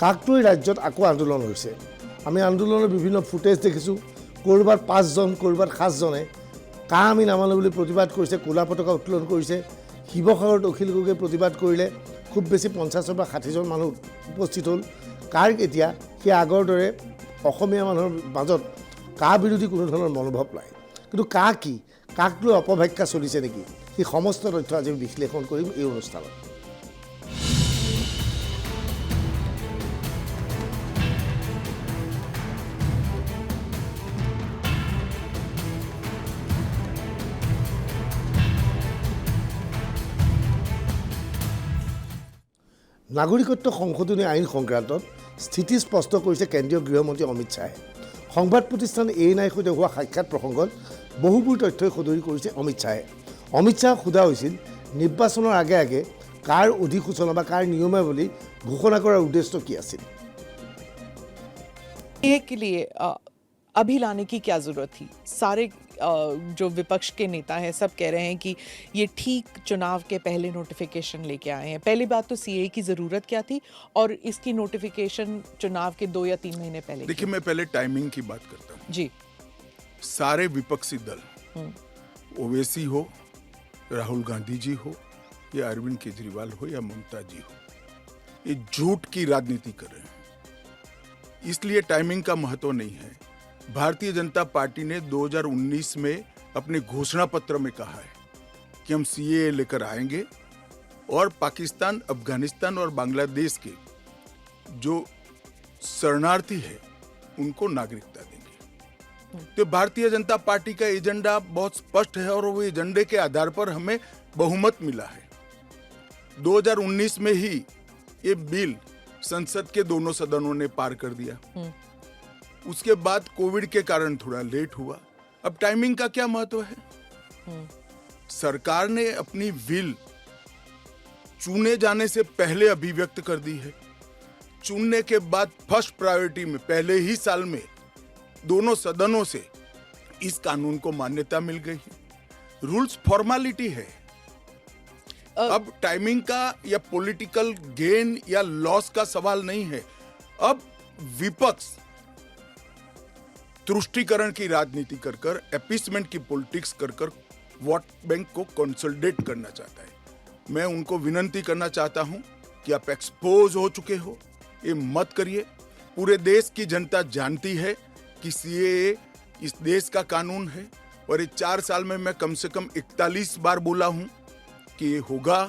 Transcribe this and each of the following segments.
কাকলৈ ৰাজ্যত আকৌ আন্দোলন হৈছে। আমি আন্দোলনৰ বিভিন্ন ফুটেজ দেখিছোঁ। ক'ৰবাত 5 জন, ক'ৰবাত 7 জনে কা আমি নামানো বুলি প্ৰতিবাদ কৰিছে, ক'লা পতাকা উত্তোলন কৰিছে। শিৱসাগৰত অখিল গগৈয়ে প্ৰতিবাদ কৰিলে, খুব বেছি 50 বা 60 জন মানুহ উপস্থিত হ'ল। কাৰ এতিয়া সেই আগৰ দৰে অসমীয়া মানুহৰ মাজত কা বিৰোধী কোনো ধৰণৰ মনোভাৱ নাই। কিন্তু কা কি, কাক লৈ অপব্যাখ্যা চলিছে নেকি, সেই সমস্ত তথ্য আজি বিশ্লেষণ কৰিম এই অনুষ্ঠানত। নাগৰিকত্ব সংশোধনী আইন সংক্ৰান্তত স্থিতি স্পষ্ট কৰিছে কেন্দ্ৰীয় গৃহমন্ত্ৰী অমিত শ্বাহে। সংবাদ প্ৰতিষ্ঠান ANIৰ সৈতে হোৱা সাক্ষাৎ প্ৰসংগত বহুবোৰ তথ্যই সদৰি কৰিছে অমিত শ্বাহে। অমিত শ্বাহক সোধা হৈছিল নিৰ্বাচনৰ আগে আগে কাৰ অধিসূচনা বা কাৰ নিয়মাৱলী ঘোষণা কৰাৰ উদ্দেশ্য কি আছিল। के लिए अभी लाने की क्या जरूरत थी? सारे जो विपक्ष के नेता हैं सब कह रहे हैं कि ये ठीक चुनाव के पहले नोटिफिकेशन लेके आए हैं। पहली बात तो CAA की जरूरत क्या थी और इसकी नोटिफिकेशन चुनाव के 2 या 3 महीने पहले। देखिए, मैं पहले टाइमिंग की बात करता हूँ जी। सारे विपक्षी दल, ओवैसी हो, राहुल गांधी जी हो या अरविंद केजरीवाल हो या ममता जी हो, ये झूठ की राजनीति कर रहे हैं। इसलिए टाइमिंग का महत्व नहीं है। भारतीय जनता पार्टी ने 2019 में अपने घोषणा पत्र में कहा है कि हम CAA लेकर आएंगे और पाकिस्तान, अफगानिस्तान और बांग्लादेश के जो शरणार्थी है उनको नागरिकता देंगे। तो भारतीय जनता पार्टी का एजेंडा बहुत स्पष्ट है और वो एजेंडे के आधार पर हमें बहुमत मिला है। 2019 में ही ये बिल संसद के दोनों सदनों ने पार कर दिया। उसके बाद कोविड के कारण थोड़ा लेट हुआ। अब टाइमिंग का क्या महत्व है? सरकार ने अपनी विल चुने जाने से पहले अभिव्यक्त कर दी है। चुनने के बाद फर्स्ट प्रायोरिटी में पहले ही साल में दोनों सदनों से इस कानून को मान्यता मिल गई है। रूल्स फॉर्मेलिटी है। अब टाइमिंग का या पॉलिटिकल गेन या लॉस का सवाल नहीं है। अब विपक्ष तुष्टीकरण की राजनीति कर कर, एपीसमेंट की पॉलिटिक्स कर कर वोट बैंक को कंसोलिडेट करना चाहता है। मैं उनको विनंती करना चाहता हूं कि आप एक्सपोज हो चुके हो, ये मत करिए। पूरे देश की जनता जानती है कि CAA इस देश का कानून है और ये 4 साल में मैं कम से कम 41 बार बोला हूं कि ये होगा,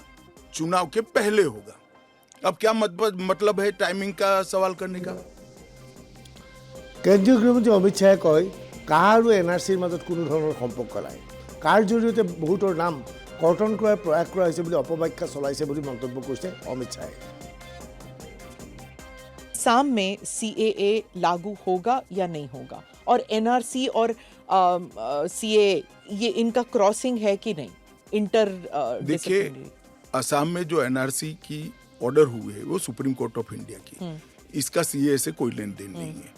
चुनाव के पहले होगा। अब क्या मतलब है टाइमिंग का सवाल करने का? কেন্দ্ৰীয় গৃহমন্ত্ৰী অমিত শ্বাহে কয় কা আৰু NRCৰ মাজত কোনো ধৰণৰ সম্পৰ্ক নাই। কাৰ জৰিয়তে বহুতৰ নাম কৰ্তন কৰাৰ প্ৰয়াস কৰা হৈছে বুলি অপব্যাখ্যা চলাইছে বুলি মন্তব্য কৰিছে অমিত শ্বাহে। असम में CAA लागू होगा या नहीं होगा और NRC और CAA ये इनका क्रॉसिंग है कि नहीं? इंटर देखिए, असम में जो NRC की ऑर्डर हुए है वो सुप्रीम कोर्ट ऑफ इंडिया की, इसका CAA से कोई लेन देन नहीं है।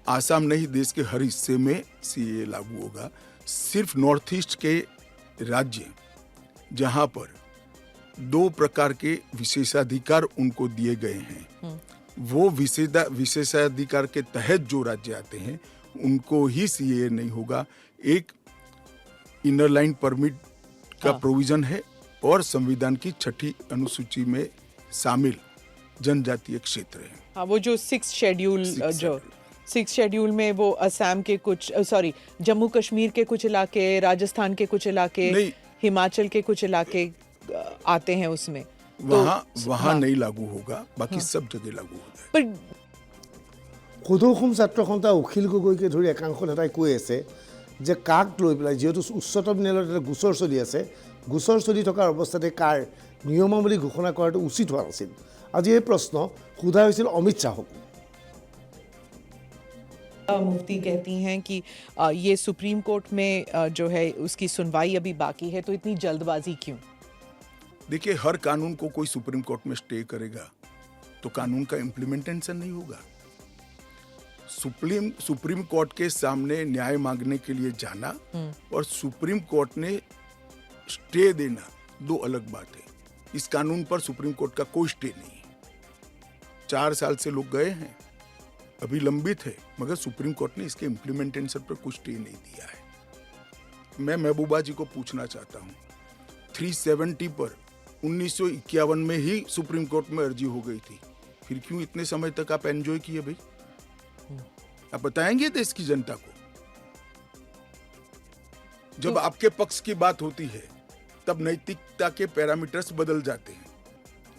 आसाम नहीं, देश के हर हिस्से में CAA लागू होगा। सिर्फ नॉर्थ ईस्ट के राज्य जहां पर 2 प्रकार के विशेषाधिकार उनको दिए गए हैं, वो विशेषाधिकार के तहत जो राज्य आते हैं उनको ही CAA नहीं होगा। एक इनर लाइन परमिट का प्रोविजन है और संविधान की 6ठी अनुसूची में शामिल जनजातीय क्षेत्र है। हाँ, वो जो 6 शेड्यूल में वो असम के कुछ जम्मू कश्मीर के कुछ इलाके, राजस्थान के कुछ इलाके, हिमाचल के कुछ इलाके आते हैं उसमें। वहाँ नहीं लागू होगा, बाकी सब जगह लागू होगा। पर সদৌ ছাত্ৰ সন্থা অখিল গগৈকে ধৰি একাংশ নেতাই কৈ আছে যে কাক লৈ পেলাই যিহেতু উচ্চতম ন্যায়ালয়ত এটা গোচৰ চলি আছে, গোচৰ চলি থকাৰ অৱস্থাতে কাৰ নিয়মাৱলী ঘোষণা কৰাটো উচিত হোৱা নাছিল। আজি এই প্ৰশ্ন সোধা হৈছিল অমিত শ্বাহক। मुफ्ती कहती हैं कि ये सुप्रीम कोर्ट में जो है उसकी सुनवाई अभी बाकी है, तो इतनी जल्दबाजी क्यों? देखिए, हर कानून को कोई सुप्रीम कोर्ट में स्टे करेगा तो कानून का इम्प्लीमेंटेशन नहीं होगा। सुप्रीम कोर्ट के सामने न्याय मांगने के लिए जाना और सुप्रीम कोर्ट ने स्टे देना 2 अलग बात है। इस कानून पर सुप्रीम कोर्ट का कोई स्टे नहीं है। 4 साल से लोग गए हैं, अभी लंबित है, मगर सुप्रीम कोर्ट ने इसके इम्प्लीमेंटेशन पर कुछ स्टे नहीं दिया है। मैं महबूबा जी को पूछना चाहता हूँ, 370 पर 1951 में ही सुप्रीम कोर्ट में अर्जी हो गई थी, फिर क्यों इतने समय तक आप एंजॉय किए भाई? आप बताएंगे देश की जनता को? जब आपके पक्ष की बात होती है तब नैतिकता के पैरामीटर्स बदल जाते हैं।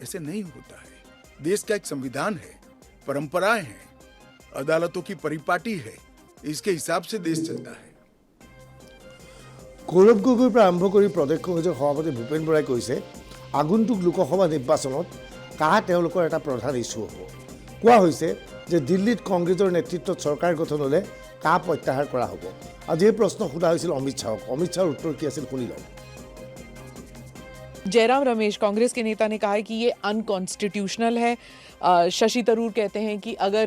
ऐसे नहीं होता है। देश का एक संविधान है, परंपराएं हैं, अदालतों की परिपाटी है, इसके हिसाब से देश चलता है। গৌৰৱ গগৈৰ পৰা আৰম্ভ কৰি প্ৰদেশ কংগ্ৰেছৰ সভাপতি ভূপেন বৰাই কৈছে আগন্তুক লোকসভা নিৰ্বাচনত কাহ তেওঁলোকৰ এটা প্ৰধান ইছ্যু হ'ব। কোৱা হৈছে যে দিল্লীত কংগ্ৰেছৰ নেতৃত্বত চৰকাৰ গঠন হ'লে কাহ প্ৰত্যাহাৰ কৰা হ'ব। আজি এই প্ৰশ্ন সোধা হৈছিল অমিত শ্বাহক। অমিত শ্বাহৰ উত্তৰ কি আছিল শুনি লওক। जयराम रमेश कांग्रेस के नेता ने कहा है कि ये अनकॉन्स्टिट्यूशनल है। शशि थरूर कहते हैं कि अगर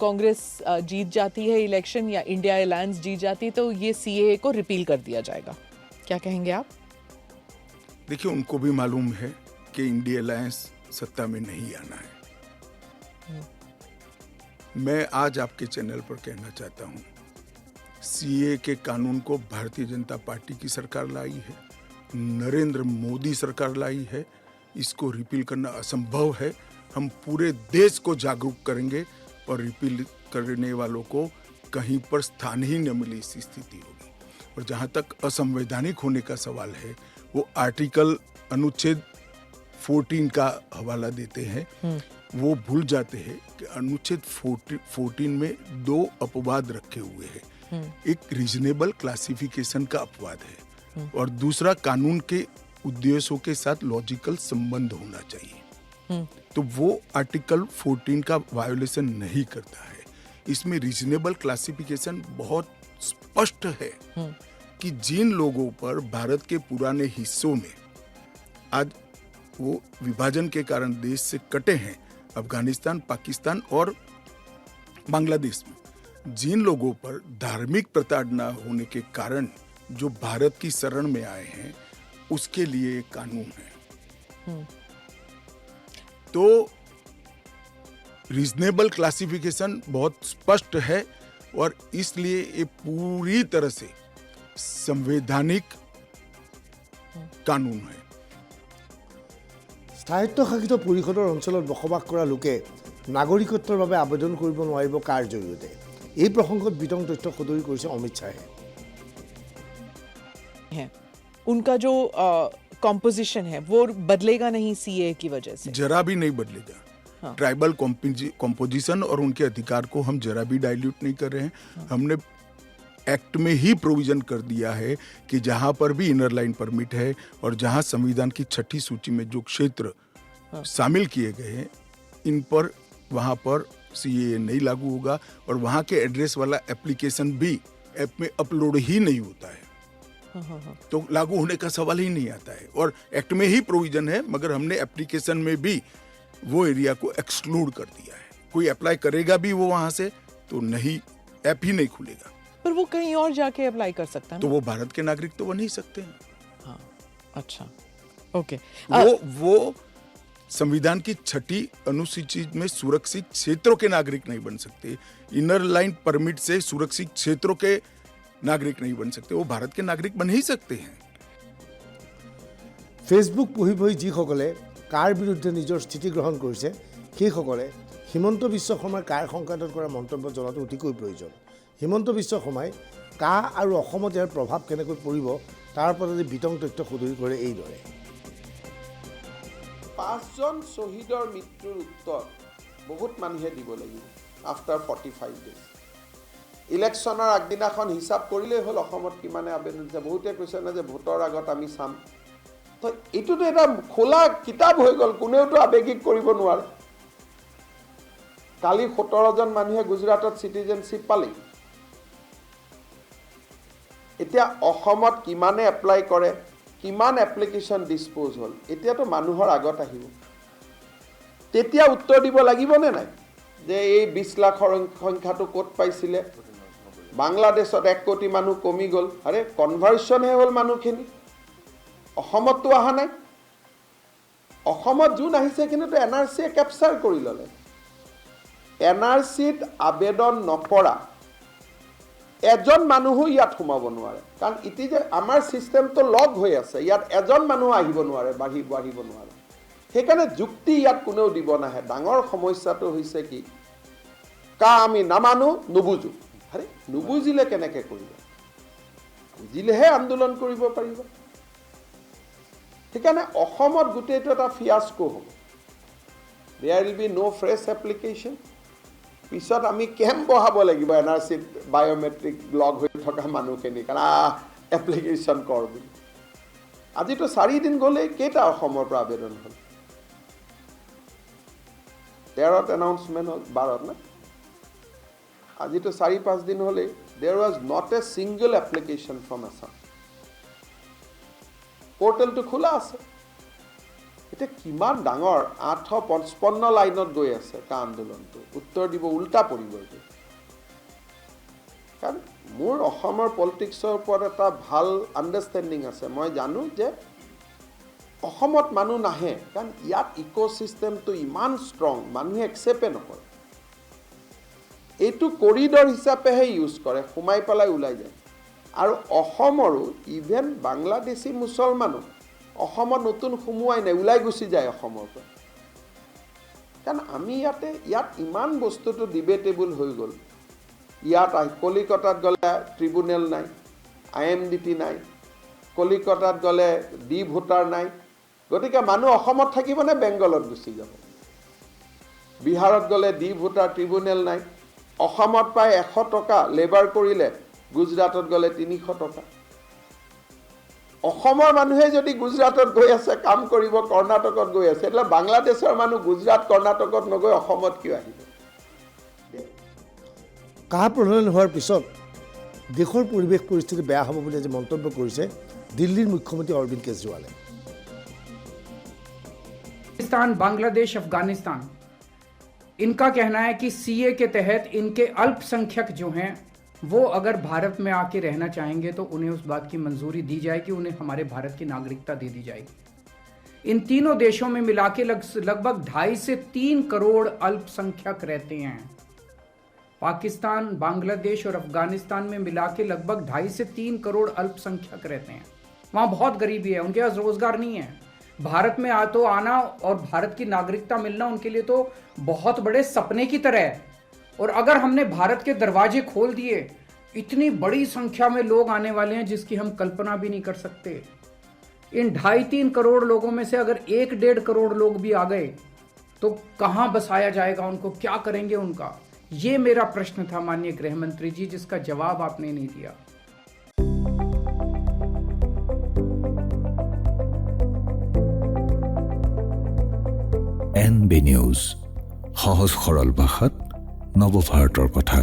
कांग्रेस जीत जाती है इलेक्शन या इंडिया अलायंस जीत जाती है तो ये सीएए को रिपील कर दिया जाएगा। क्या कहेंगे आप? देखिए, उनको भी मालूम है कि इंडिया अलायंस सत्ता में नहीं आना है। मैं आज आपके चैनल पर कहना चाहता हूं, सीएए के कानून को भारतीय जनता पार्टी की सरकार लाई है, नरेंद्र मोदी सरकार लाई है। इसको रिपील करना असंभव है। हम पूरे देश को जागरूक करेंगे और रिपील करने वालों को कहीं पर स्थान ही न मिले, इसी स्थिति होगी। और जहां तक असंवैधानिक होने का सवाल है, वो आर्टिकल अनुच्छेद 14 का हवाला देते हैं। वो भूल जाते हैं कि अनुच्छेद 14 में 2 अपवाद रखे हुए हैं। एक रीजनेबल क्लासिफिकेशन का अपवाद है और दूसरा कानून के उद्देश्यों के साथ लॉजिकल संबंध होना चाहिए। तो वो आर्टिकल 14 का वायोलेशन नहीं करता है। इसमें रीजनेबल क्लासिफिकेशन बहुत स्पष्ट है कि जिन लोगों पर भारत के पुराने हिस्सों में आज वो विभाजन के कारण देश से कटे हैं, अफगानिस्तान, पाकिस्तान और बांग्लादेश में, जिन लोगों पर धार्मिक प्रताड़ना होने के कारण जो भारत की शरण में आए हैं, उसके लिए एक कानून है। तो रीजनेबल क्लासिफिकेशन बहुत स्पष्ट है और इसलिए ये पूरी तरह से संवैधानिक कानून है। স্থায়িত্বশাসিত পৰিষদৰ অঞ্চলত বসবাস কৰা লোকে নাগৰিকত্বৰ বাবে আবেদন কৰিব নোৱাৰিব কাৰ জৰিয়তে? এই প্ৰসংগত বিতং তথ্য সদৰি কৰিছে অমিত শ্বাহে। है उनका जो कॉम्पोजिशन है वो बदलेगा नहीं सीए की वजह से? जरा भी नहीं बदलेगा। हाँ। ट्राइबल कॉम्पोजिशन और उनके अधिकार को हम जरा भी डाइल्यूट नहीं कर रहे हैं। हाँ। हमने एक्ट में ही प्रोविजन कर दिया है कि जहां पर भी इनर लाइन परमिट है और जहां संविधान की 6ठी सूची में जो क्षेत्र शामिल किए गए हैं, इन पर वहां पर सीएए नहीं लागू होगा और वहां के एड्रेस वाला एप्लीकेशन भी ऐप में अपलोड ही नहीं होता है। तो लागू होने का सवाल ही नहीं आता है। और एक्ट में ही प्रोविजन है, मगर हमने एप्लीकेशन में भी वो एरिया को एक्सक्लूड कर दिया है। कोई अप्लाई करेगा भी वो वहां से तो नहीं, ऐप ही नहीं खुलेगा। पर वो कहीं और जाके अप्लाई कर सकता है ना? तो वो भारत के नागरिक तो बन ही सकते हैं। हाँ, अच्छा, ओके। वो संविधान की 6ठी अनुसूची में सुरक्षित क्षेत्रों के नागरिक नहीं बन सकते। इनर लाइन परमिट से सुरक्षित क्षेत्रों के नागरिक नहीं बन सकते। वो भारत के नागरिक बन ही सकते हैं। ফেচবুক পঢ়ি পঢ়ি যিসকলে কাৰ বিৰুদ্ধে নিজৰ স্থিতি গ্ৰহণ কৰিছে, সেইসকলে হিমন্ত বিশ্ব শৰ্মাৰ কাৰ সংক্ৰান্তত কৰা মন্তব্য জনাটো অতিকৈ প্ৰয়োজন। হিমন্ত বিশ্ব শৰ্মাই কা আৰু অসমত ইয়াৰ প্ৰভাৱ কেনেকৈ পৰিব তাৰ ওপৰত বিতং তথ্য সদৰি কৰে এইদৰে। 5জন শ্বহীদৰ মৃত্যুৰ উত্তৰ বহুত মানুহে দিব লাগিব আফটাৰ 45 ডেজ। ইলেকশ্যনৰ আগদিনাখন হিচাপ কৰিলেই হ'ল অসমত কিমানে আবেদন দিছে। বহুতে কৈছে না যে ভোটৰ আগত আমি চাম। তো এইটোতো এটা খোলা কিতাপ হৈ গ'ল, কোনেওতো আৱেগিক কৰিব নোৱাৰে। কালি 17জন মানুহে গুজৰাটত চিটিজেনশ্বিপ পালে। এতিয়া অসমত কিমানে এপ্লাই কৰে, কিমান এপ্লিকেশ্যন ডিছপ'জ হ'ল, এতিয়াতো মানুহৰ আগত আহিব। তেতিয়া উত্তৰ দিব লাগিবনে নাই যে এই 20 লাখৰ সংখ্যাটো ক'ত পাইছিলে? বাংলাদেশত 1 কোটি মানুহ কমি গ'ল। আৰে কনভাৰ্চনহে হ'ল মানুহখিনি, অসমততো অহা নাই। অসমত যোন আহিছে কিন্তু NRCয়ে কেপচাৰ কৰি ল'লে। NRCত আবেদন নকৰা এজন মানুহো ইয়াত সোমাব নোৱাৰে, কাৰণ ইতি যে আমাৰ ছিষ্টেমটো লগ হৈ আছে, ইয়াত এজন মানুহ আহিব নোৱাৰে, বাঢ়িব নোৱাৰে। সেইকাৰণে যুক্তি ইয়াত কোনেও দিব নাহে। ডাঙৰ সমস্যাটো হৈছে কি, আমি নামানো, নুবুজো। আৰে নুবুজিলে কেনেকৈ কৰিব? বুজিলেহে আন্দোলন কৰিব পাৰিব। সেইকাৰণে অসমত গোটেইটো এটা ফিয়াস্কো হ'ব। দেয়াৰ উইল বি ন' ফ্ৰেছ এপ্লিকেশ্যন। পিছত আমি কেম্প বহাব লাগিব NRCত বায়'মেট্ৰিক লগ হৈ থকা মানুহখিনি, কাৰণ এপ্লিকেশ্যন কৰ বুলি। আজিতো 4 দিন গ'লেই কেইটা অসমৰ পৰা আবেদন হ'ল? 13ত এনাউন্সমেণ্ট হ'ল, 12ত না? আজিতো 4-5 দিন হ'লেই there was not a single application from Assam. পৰ্টেলটো খোলা আছে। এতিয়া কিমান ডাঙৰ 855 লাইনত গৈ আছে কা আন্দোলনটো, উত্তৰ দিব উল্টা পৰিব। কাৰণ মোৰ অসমৰ পলিটিক্সৰ ওপৰত এটা ভাল আণ্ডাৰষ্টেণ্ডিং আছে। মই জানো যে অসমত মানুহ নাহে, কাৰণ ইয়াত ইক'ছিষ্টেমটো ইমান ষ্ট্ৰং, মানুহে একচেপ্টে নকৰে। এইটো কৰিডৰ হিচাপেহে ইউজ কৰে, সোমাই পেলাই ওলাই যায়। আৰু অসমৰো ইভেন বাংলাদেশী মুছলমানো অসমত নতুন সোমোৱাই নাই, ওলাই গুচি যায় অসমৰ পৰা। কাৰণ আমি ইয়াত ইমান বস্তুটো ডিবেটেবল হৈ গ'ল। ইয়াত কলিকতাত গ'লে ট্ৰিবুনেল নাই, IMDT নাই, কলিকতাত গ'লে ডি ভোটাৰ নাই। গতিকে মানুহ অসমত থাকিব নে বেংগলত গুচি যাব? বিহাৰত গ'লে ডি ভোটাৰ, ট্ৰিবুনেল নাই। অসমত প্ৰায় 100 টকা লেবাৰ কৰিলে, গুজৰাটত গ'লে 300 টকা। অসমৰ মানুহে যদি গুজৰাটত গৈ আছে কাম কৰিব, কৰ্ণাটকত গৈ আছে, એટલે বাংলাদেশৰ মানুহ গুজৰাট কৰ্ণাটকত নগৈ অসমত কিয় আহিব? কা প্ৰণয়ন হোৱাৰ পিছত দেশৰ পৰিৱেশ পৰিস্থিতি বেয়া হ'ব বুলি আজি মন্তব্য কৰিছে দিল্লীৰ মুখ্যমন্ত্ৰী অৰবিন্দ কেজৰিৱালে। पाकिस्तान, बांग्लादेश, अफगानिस्तान, इनका कहना है कि CA के तहत इनके अल्पसंख्यक जो हैं वो अगर भारत में आके रहना चाहेंगे तो उन्हें उस बात की मंजूरी दी जाएगी, उन्हें हमारे भारत की नागरिकता दे दी जाएगी। इन तीनों देशों में मिला के लगभग 2.5 से 3 करोड़ अल्पसंख्यक रहते हैं। पाकिस्तान, बांग्लादेश और अफगानिस्तान में मिला के लगभग 2.5 से 3 करोड़ अल्पसंख्यक रहते हैं। वहाँ बहुत गरीबी है, उनके पास रोजगार नहीं है। भारत में आना और भारत की नागरिकता मिलना उनके लिए तो बहुत बड़े सपने की तरह है। और अगर हमने भारत के दरवाजे खोल दिए, इतनी बड़ी संख्या में लोग आने वाले हैं जिसकी हम कल्पना भी नहीं कर सकते। इन 2.5-3 करोड़ लोगों में से अगर 1-1.5 करोड़ लोग भी आ गए तो कहां बसाया जाएगा उनको, क्या करेंगे उनका? ये मेरा प्रश्न था माननीय गृह मंत्री जी, जिसका जवाब आपने नहीं दिया। NB নিউজ, সহজ সৰল ভাষাত নৱভাৰতৰ কথা।